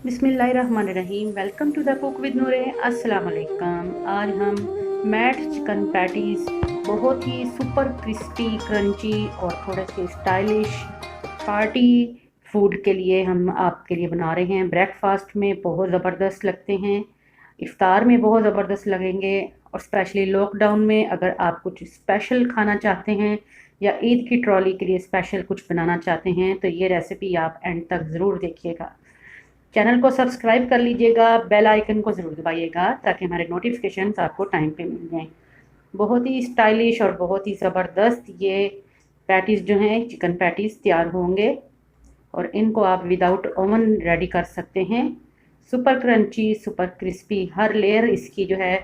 बिस्मिल्लाहिर्रहमानिर्रहीम। Welcome to the cook with Noore. अस्सलाम वालेकुम। आज हम मैट चिकन पैटीज़ बहुत ही सुपर क्रिस्पी क्रंची और थोड़े से स्टाइलिश पार्टी फूड के लिए हम आपके लिए बना रहे हैं। ब्रेकफास्ट में बहुत ज़बरदस्त लगते हैं, इफ्तार में बहुत ज़बरदस्त लगेंगे, और स्पेशली लॉकडाउन में अगर आप कुछ स्पेशल खाना चाहते हैं या ईद की ट्रॉली के लिए स्पेशल कुछ बनाना चाहते हैं तो ये रेसिपी आप एंड तक ज़रूर देखिएगा। चैनल को सब्सक्राइब कर लीजिएगा, बेल आइकन को ज़रूर दबाइएगा ताकि हमारे नोटिफिकेशंस आपको टाइम पे मिल जाएं। बहुत ही स्टाइलिश और बहुत ही ज़बरदस्त ये पैटीज़ जो हैं चिकन पैटीज़ तैयार होंगे, और इनको आप विदाउट ओवन रेडी कर सकते हैं। सुपर क्रंची, सुपर क्रिस्पी, हर लेयर इसकी जो है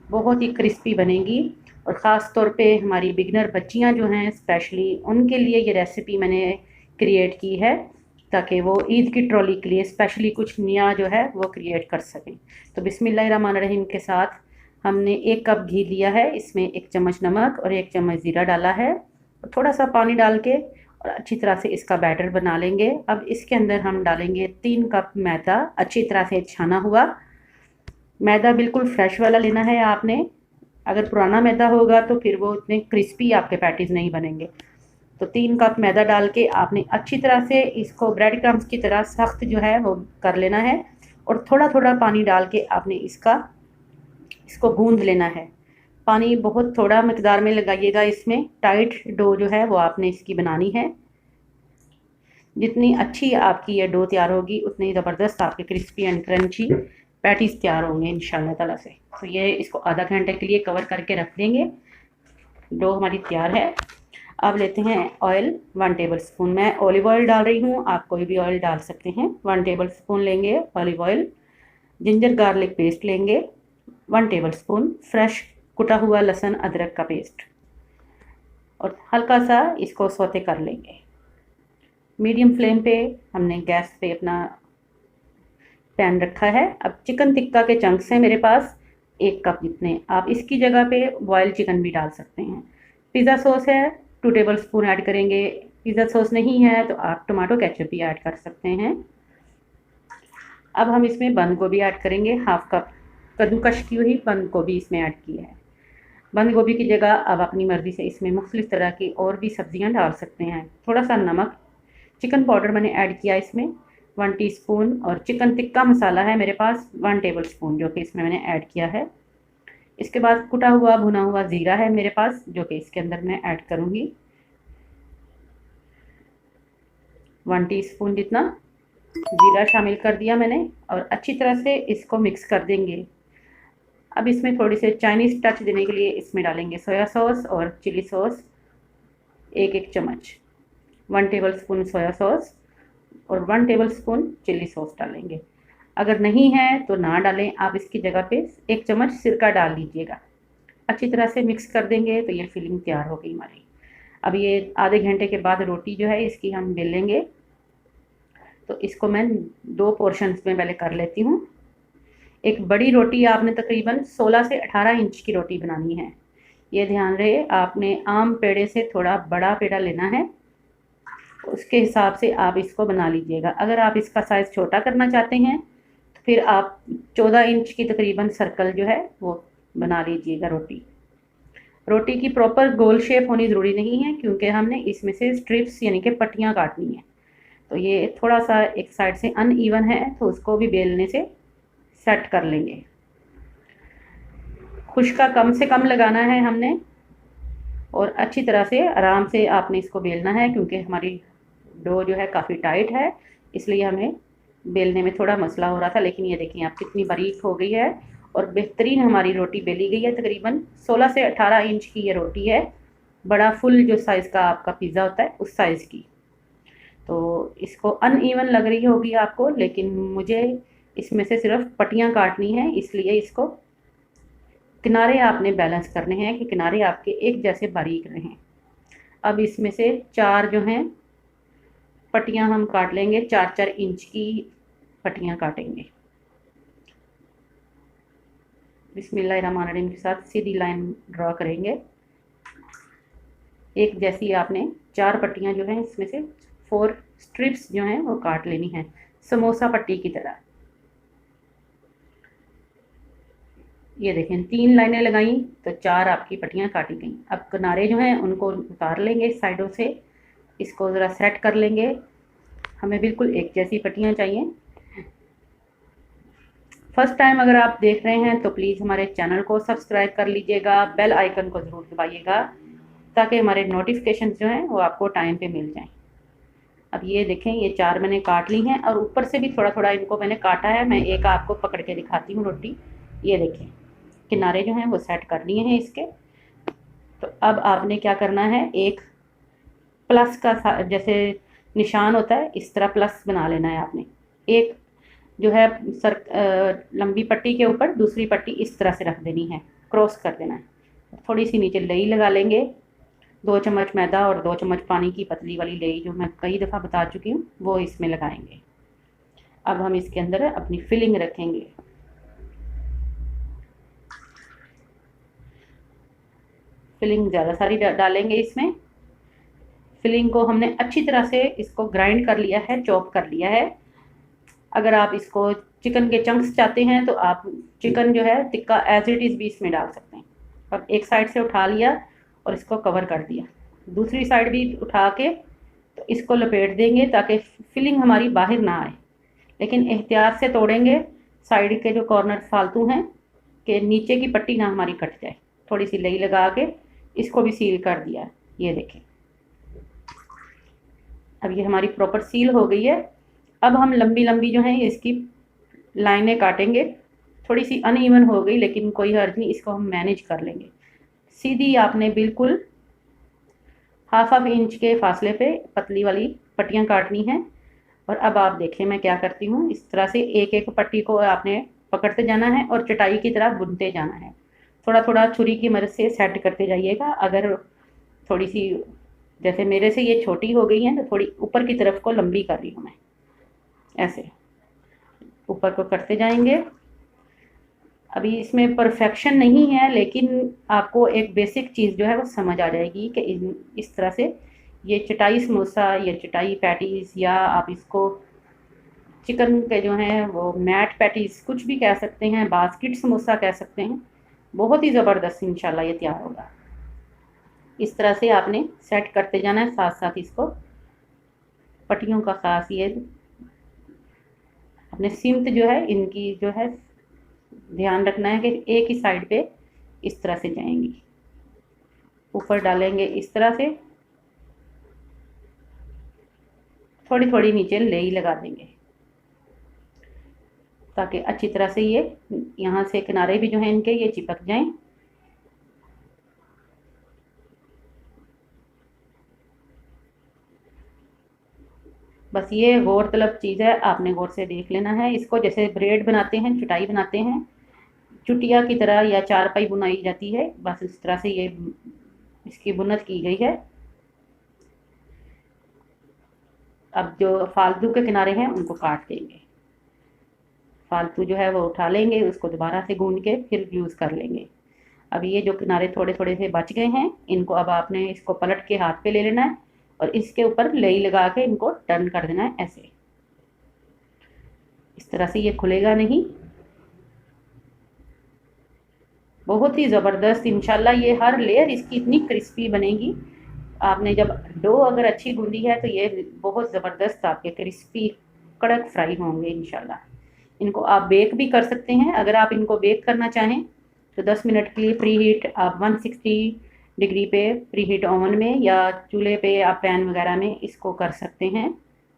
बहुत ही क्रिस्पी बनेगी। और ख़ास तौर पे हमारी बिगनर बच्चियां जो हैं स्पेशली उनके लिए ये रेसिपी मैंने क्रिएट की है ताकि वो ईद की ट्रॉली के लिए स्पेशली कुछ नया जो है वो क्रिएट कर सकें। तो बिस्मिल्लाहिर्रहमानिर्रहीम के साथ हमने 1 कप घी लिया है, इसमें 1 चम्मच नमक और 1 चम्मच ज़ीरा डाला है, और थोड़ा सा पानी डाल के और अच्छी तरह से इसका बैटर बना लेंगे। अब इसके अंदर हम डालेंगे 3 कप मैदा, अच्छी तरह से छाना हुआ मैदा। बिल्कुल फ्रेश वाला लेना है आपने, अगर पुराना मैदा होगा तो फिर वो इतने क्रिस्पी आपके पैटीज़ नहीं बनेंगे। तो 3 कप मैदा डाल के आपने अच्छी तरह से इसको ब्रेड क्रम्स की तरह सख्त जो है वो कर लेना है, और थोड़ा थोड़ा पानी डाल के आपने इसको गूंद लेना है। पानी बहुत थोड़ा मकदार में लगाइएगा, इसमें टाइट डो जो है वो आपने इसकी बनानी है। जितनी अच्छी आपकी ये डो तैयार होगी उतनी ज़बरदस्त आपके क्रिस्पी एंड क्रंची पैटीज़ तैयार होंगे इंशाल्लाह ताला से। तो ये इसको आधा घंटे के लिए कवर करके रख देंगे। डो हमारी तैयार है। अब लेते हैं ऑयल, 1 टेबल स्पून। मैं ऑलिव ऑयल डाल रही हूँ, आप कोई भी ऑयल डाल सकते हैं। 1 टेबल स्पून लेंगे olive oil. Ginger garlic paste लेंगे 1 टेबल स्पून। फ्रेश कुटा हुआ लहसुन अदरक का पेस्ट, और हल्का सा इसको सौते कर लेंगे। मीडियम फ्लेम पे हमने गैस पे अपना पैन रखा है। अब चिकन टिक्का के चंक्स हैं मेरे पास 1 कप जितने। आप इसकी जगह पे बॉयल चिकन भी डाल सकते हैं। पिज़्ज़ा सॉस है 2 टेबल स्पून ऐड करेंगे। पिज़्ज़ा सॉस नहीं है तो आप टमाटो केचप भी ऐड कर सकते हैं। अब हम इसमें बंद गोभी ऐड करेंगे, 1/2 कप कद्दूकश की हुई बंद गोभी इसमें ऐड की है। बंद गोभी की जगह अब अपनी मर्ज़ी से इसमें मुख्तलिफ़ तरह की और भी सब्जियां डाल सकते हैं। थोड़ा सा नमक, चिकन पाउडर मैंने ऐड किया इसमें 1 टीस्पून, और चिकन टिक्का मसाला है मेरे पास 1 टेबल स्पून जो कि इसमें मैंने ऐड किया है। इसके बाद कुटा हुआ भुना हुआ ज़ीरा है मेरे पास जो कि इसके अंदर मैं ऐड करूँगी 1 टीस्पून जितना ज़ीरा शामिल कर दिया मैंने, और अच्छी तरह से इसको मिक्स कर देंगे। अब इसमें थोड़ी सी चाइनीज़ टच देने के लिए इसमें डालेंगे सोया सॉस और चिली सॉस 1-1 चम्मच। 1 टेबल स्पून सोया सॉस और 1 टेबल स्पून चिली सॉस डालेंगे। अगर नहीं है तो ना डालें, आप इसकी जगह पे 1 चम्मच सिरका डाल लीजिएगा। अच्छी तरह से मिक्स कर देंगे तो ये फिलिंग तैयार हो गई हमारी। अब ये आधे घंटे के बाद रोटी जो है इसकी हम बेलेंगे। तो इसको मैं 2 पोर्शंस में पहले कर लेती हूँ। एक बड़ी रोटी आपने तकरीबन 16 से 18 इंच की रोटी बनानी है। ये ध्यान रहे आपने आम पेड़े से थोड़ा बड़ा पेड़ा लेना है, उसके हिसाब से आप इसको बना लीजिएगा। अगर आप इसका साइज़ छोटा करना चाहते हैं तो फिर आप 14 इंच की तकरीबन सर्कल जो है वो बना लीजिएगा। रोटी की प्रॉपर गोल शेप होनी ज़रूरी नहीं है क्योंकि हमने इसमें से स्ट्रिप्स यानी कि पट्टियाँ काटनी है। तो ये थोड़ा सा एक साइड से अनइवन है तो उसको भी बेलने से सेट कर लेंगे। खुश्का कम से कम लगाना है हमने, और अच्छी तरह से आराम से आपने इसको बेलना है क्योंकि हमारी डो जो है काफ़ी टाइट है, इसलिए हमें बेलने में थोड़ा मसला हो रहा था। लेकिन ये देखिए आप कितनी बारीक हो गई है और बेहतरीन हमारी रोटी बेली गई है। तकरीबन 16 से 18 इंच की ये रोटी है, बड़ा फुल जो साइज़ का आपका पिज़्ज़ा होता है उस साइज़ की। तो इसको अनइवन लग रही होगी आपको, लेकिन मुझे इसमें से सिर्फ पट्टियाँ काटनी है, इसलिए इसको किनारे आपने बैलेंस करने हैं कि किनारे आपके एक जैसे बारीक रहें। अब इसमें से 4 जो हैं पट्टियाँ हम काट लेंगे, 4-4 इंच की पट्टियाँ काटेंगे। बिस्मिल्लाहिर्रहमानिर्रहीम के साथ सीधी लाइन ड्रॉ करेंगे। एक जैसी आपने 4 पट्टियाँ जो हैं इसमें से 4 स्ट्रिप्स जो हैं वो काट लेनी है, समोसा पट्टी की तरह। ये देखें 3 लाइनें लगाई तो 4 आपकी पट्टियाँ काटी गई। अब किनारे जो हैं उनको उतार लेंगे साइडों से, इसको ज़रा सेट कर लेंगे। हमें बिल्कुल एक जैसी पट्टियाँ चाहिए। फर्स्ट टाइम अगर आप देख रहे हैं तो प्लीज़ हमारे चैनल को सब्सक्राइब कर लीजिएगा, बेल आइकन को ज़रूर दबाइएगा ताकि हमारे नोटिफिकेशन जो हैं वो आपको टाइम पे मिल जाएं। अब ये देखें ये 4 मैंने काट ली हैं और ऊपर से भी थोड़ा थोड़ा इनको मैंने काटा है। मैं एक आपको पकड़ के दिखाती हूँ रोटी। ये देखें किनारे जो हैं वो सेट कर लिए हैं इसके। तो अब आपने क्या करना है, एक प्लस का जैसे निशान होता है इस तरह प्लस बना लेना है आपने। एक जो है लंबी पट्टी के ऊपर दूसरी पट्टी इस तरह से रख देनी है, क्रॉस कर देना है। थोड़ी सी नीचे लई लगा लेंगे, 2 चम्मच मैदा और 2 चम्मच पानी की पतली वाली लई जो मैं कई दफ़ा बता चुकी हूँ वो इसमें लगाएंगे। अब हम इसके अंदर अपनी फिलिंग रखेंगे। फिलिंग ज़्यादा सारी डालेंगे इसमें। फिलिंग को हमने अच्छी तरह से इसको ग्राइंड कर लिया है, चॉप कर लिया है। अगर आप इसको चिकन के चंक्स चाहते हैं तो आप चिकन जो है टिक्का एज इट इज़ भी इसमें डाल सकते हैं। अब एक साइड से उठा लिया और इसको कवर कर दिया, दूसरी साइड भी उठा के तो इसको लपेट देंगे ताकि फिलिंग हमारी बाहर ना आए, लेकिन एहतियात से तोड़ेंगे। साइड के जो कॉर्नर फालतू हैं कि नीचे की पट्टी ना हमारी कट जाए। थोड़ी सी लई लगा के इसको भी सील कर दिया। ये देखें अब ये हमारी प्रॉपर सील हो गई है। अब हम लंबी लंबी जो है इसकी लाइनें काटेंगे। थोड़ी सी अनइवन हो गई लेकिन कोई हर्ज नहीं, इसको हम मैनेज कर लेंगे। सीधी आपने बिल्कुल हाफ इंच के फासले पे पतली वाली पट्टियाँ काटनी हैं। और अब आप देखें मैं क्या करती हूँ, इस तरह से एक एक पट्टी को आपने पकड़ते जाना है और चटाई की तरह बुनते जाना है। थोड़ा थोड़ा छुरी की मदद से सेट करते जाइएगा। अगर थोड़ी सी जैसे मेरे से ये छोटी हो गई है तो थोड़ी ऊपर की तरफ को लंबी कर रही हूँ मैं, ऐसे ऊपर को करते जाएंगे। अभी इसमें परफेक्शन नहीं है लेकिन आपको एक बेसिक चीज़ जो है वो समझ आ जाएगी कि इस तरह से ये चटाई समोसा या चटाई पैटीज़ या आप इसको चिकन के जो हैं वो मैट पैटीज़ कुछ भी कह सकते हैं, बास्केट समोसा कह सकते हैं। बहुत ही ज़बरदस्त इंशाल्लाह ये तैयार होगा। इस तरह से आपने सेट करते जाना है, साथ साथ इसको पट्टियों का खास ये अपने सीमत जो है इनकी जो है ध्यान रखना है कि एक ही साइड पे इस तरह से जाएंगी। ऊपर डालेंगे इस तरह से, थोड़ी थोड़ी नीचे लेई लगा देंगे ताकि अच्छी तरह से ये यहाँ से किनारे भी जो हैं इनके ये चिपक जाएं। बस ये गौरतलब चीज़ है, आपने गौर से देख लेना है इसको। जैसे ब्रेड बनाते हैं, चटाई बनाते हैं, चुटिया की तरह या चारपाई बुनाई जाती है, बस इस तरह से ये इसकी बुनत की गई है। अब जो फालतू के किनारे हैं उनको काट देंगे। फालतू जो है वो उठा लेंगे, उसको दोबारा से गूंद के फिर यूज़ कर लेंगे। अब ये जो किनारे थोड़े थोड़े से बच गए हैं इनको अब आपने इसको पलट के हाथ पे ले लेना है और इसके ऊपर लेई लगा के इनको टर्न कर देना है ऐसे। इस तरह से ये खुलेगा नहीं। बहुत ही ज़बरदस्त इंशाल्लाह ये हर लेयर इसकी इतनी क्रिस्पी बनेगी। आपने जब डो अगर अच्छी गूंदी है तो ये बहुत ज़बरदस्त आपके क्रिस्पी कड़क फ्राई होंगे इंशाल्लाह। इनको आप बेक भी कर सकते हैं। अगर आप इनको बेक करना चाहें तो 10 मिनट के लिए प्री हीट आप 160 डिग्री पे प्री हीट ओवन में या चूल्हे पे आप पैन वगैरह में इसको कर सकते हैं।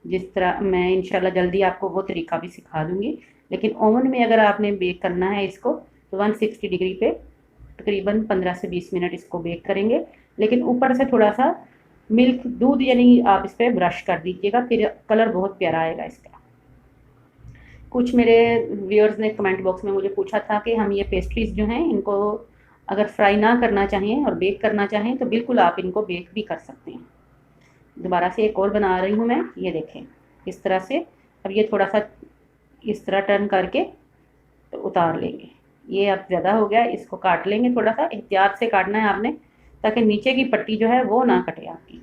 जिस तरह मैं इंशाल्लाह जल्दी आपको वो तरीका भी सिखा दूँगी। लेकिन ओवन में अगर आपने बेक करना है इसको तो 160 डिग्री पे तकरीबन 15 से 20 मिनट इसको बेक करेंगे। लेकिन ऊपर से थोड़ा सा मिल्क दूध यानी आप इस पर ब्रश कर दीजिएगा, फिर कलर बहुत प्यारा आएगा इसका। कुछ मेरे व्यूअर्स ने कमेंट बॉक्स में मुझे पूछा था कि हम ये पेस्ट्रीज़ जो हैं इनको अगर फ्राई ना करना चाहें और बेक करना चाहें तो बिल्कुल आप इनको बेक भी कर सकते हैं। दोबारा से एक और बना रही हूँ मैं, ये देखें इस तरह से। अब ये थोड़ा सा इस तरह टर्न करके तो उतार लेंगे। ये अब ज़्यादा हो गया, इसको काट लेंगे। थोड़ा सा एहतियात से काटना है आपने ताकि नीचे की पट्टी जो है वो ना कटे आपकी।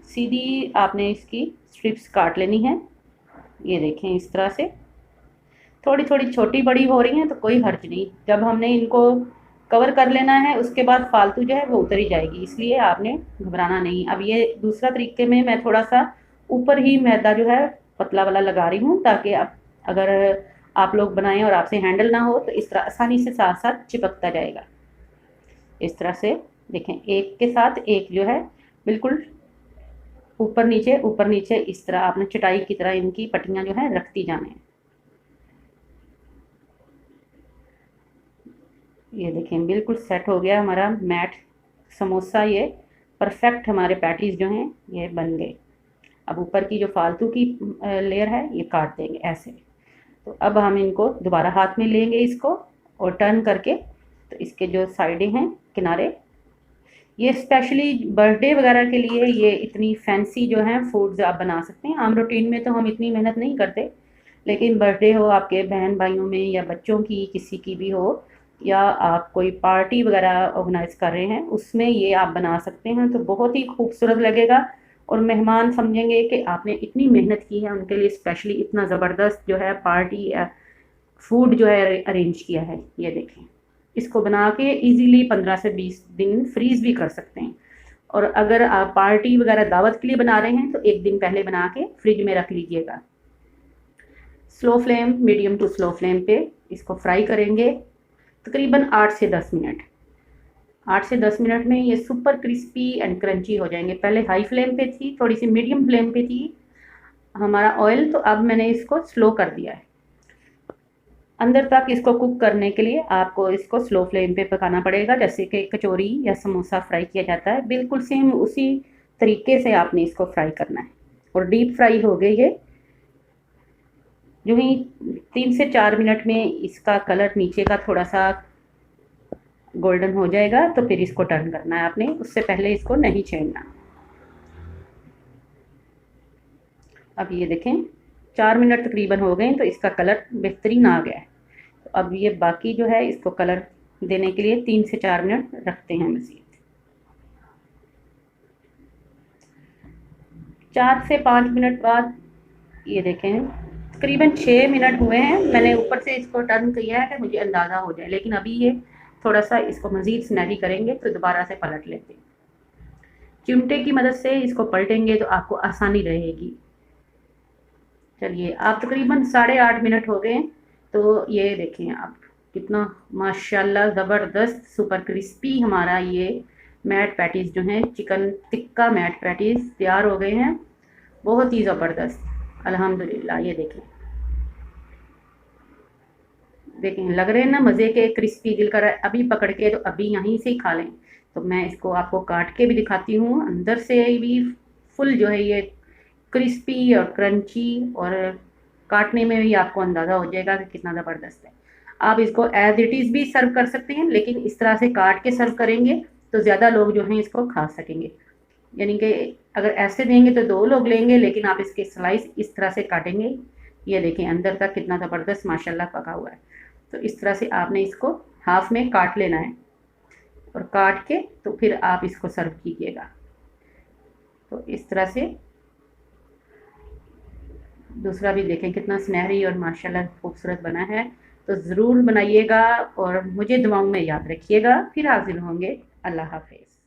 सीधी आपने इसकी स्ट्रिप्स काट लेनी है। ये देखें इस तरह से। थोड़ी थोड़ी छोटी बड़ी हो रही हैं तो कोई हर्ज नहीं, जब हमने इनको कवर कर लेना है उसके बाद फालतू जो है वो उतर ही जाएगी, इसलिए आपने घबराना नहीं। अब ये दूसरा तरीके में मैं थोड़ा सा ऊपर ही मैदा जो है पतला वाला लगा रही हूँ, ताकि अब अगर आप लोग बनाएं और आपसे हैंडल ना हो तो इस तरह आसानी से साथ साथ चिपकता जाएगा। इस तरह से देखें, एक के साथ एक जो है बिल्कुल ऊपर नीचे इस तरह आपने चटाई की तरह इनकी पट्टियां जो है रखती जाना है। ये देखें बिल्कुल सेट हो गया हमारा मैट समोसा, ये परफेक्ट हमारे पैटीज जो हैं ये बन गए। अब ऊपर की जो फालतू की लेयर है ये काट देंगे ऐसे। तो अब हम इनको दोबारा हाथ में लेंगे इसको और टर्न करके, तो इसके जो साइडें हैं किनारे, ये स्पेशली बर्थडे वगैरह के लिए ये इतनी फैंसी जो है फूड्स आप बना सकते हैं। आम रूटीन में तो हम इतनी मेहनत नहीं करते, लेकिन बर्थडे हो आपके बहन भाइयों में या बच्चों की किसी की भी हो, या आप कोई पार्टी वगैरह ऑर्गेनाइज कर रहे हैं उसमें ये आप बना सकते हैं, तो बहुत ही खूबसूरत लगेगा और मेहमान समझेंगे कि आपने इतनी मेहनत की है उनके लिए, स्पेशली इतना ज़बरदस्त जो है पार्टी फूड जो है अरेंज किया है। ये देखें, इसको बना के इजीली 15 से 20 दिन फ्रीज भी कर सकते हैं, और अगर आप पार्टी वगैरह दावत के लिए बना रहे हैं तो एक दिन पहले बना के फ्रिज में रख लीजिएगा। Slow flame, medium to slow flame पे इसको फ्राई करेंगे तकरीबन 8 से 10 मिनट। 8 से 10 मिनट में ये सुपर क्रिस्पी एंड क्रंची हो जाएंगे। पहले हाई फ्लेम पे थी, थोड़ी सी मीडियम फ्लेम पे थी हमारा ऑयल, तो अब मैंने इसको स्लो कर दिया है। अंदर तक इसको कुक करने के लिए आपको इसको स्लो फ्लेम पे पकाना पड़ेगा, जैसे कि कचौरी या समोसा फ्राई किया जाता है, बिल्कुल सेम उसी तरीके से आपने इसको फ्राई करना है। और डीप फ्राई हो गई है, जो ही 3 से 4 मिनट में इसका कलर नीचे का थोड़ा सा गोल्डन हो जाएगा तो फिर इसको टर्न करना है आपने, उससे पहले इसको नहीं छेड़ना। अब ये देखें 4 मिनट तकरीबन हो गए तो इसका कलर बेहतरीन आ गया है। तो अब ये बाकी जो है इसको कलर देने के लिए 3 से 4 मिनट रखते हैं मज़ीद। 4 से 5 मिनट बाद ये देखें तकरीबन 6 मिनट हुए हैं। मैंने ऊपर से इसको टर्न किया है कि मुझे अंदाज़ा हो जाए, लेकिन अभी ये थोड़ा सा इसको मज़ीद सुनहरी करेंगे तो दोबारा से पलट लेते हैं। चिमटे की मदद से इसको पलटेंगे तो आपको आसानी रहेगी। चलिए आप तकरीबन 8.5 मिनट हो गए, तो ये देखें आप कितना माशाल्लाह ज़बरदस्त सुपर क्रिस्पी हमारा ये मैट पैटीज़ जो हैं, चिकन टिक्का मैट पैटीज़ तैयार हो गए हैं, बहुत ही ज़बरदस्त अल्हम्दुलिल्लाह। ये देखें देखें लग रहे हैं ना मज़े के, क्रिस्पी, दिल कर रहा है अभी पकड़ के तो अभी यहीं से ही खा लें। तो मैं इसको आपको काट के भी दिखाती हूँ, अंदर से भी फुल जो है ये क्रिस्पी और क्रंची, और काटने में भी आपको अंदाज़ा हो जाएगा कि कितना ज़बरदस्त है। आप इसको एज इट इज़ भी सर्व कर सकते हैं, लेकिन इस तरह से काट के सर्व करेंगे तो ज़्यादा लोग जो हैं इसको खा सकेंगे। यानी कि अगर ऐसे देंगे तो 2 लोग लेंगे, लेकिन आप इसके स्लाइस इस तरह से काटेंगे। ये देखें अंदर तक कितना ज़बरदस्त माशाल्लाह पका हुआ है। तो इस तरह से आपने इसको हाफ में काट लेना है, और काट के तो फिर आप इसको सर्व कीजिएगा। तो इस तरह से दूसरा भी देखें कितना सुनहरी और माशाल्लाह खूबसूरत बना है। तो ज़रूर बनाइएगा और मुझे दुआओं में याद रखिएगा। फिर हाजिर होंगे। अल्लाह हाफिज़।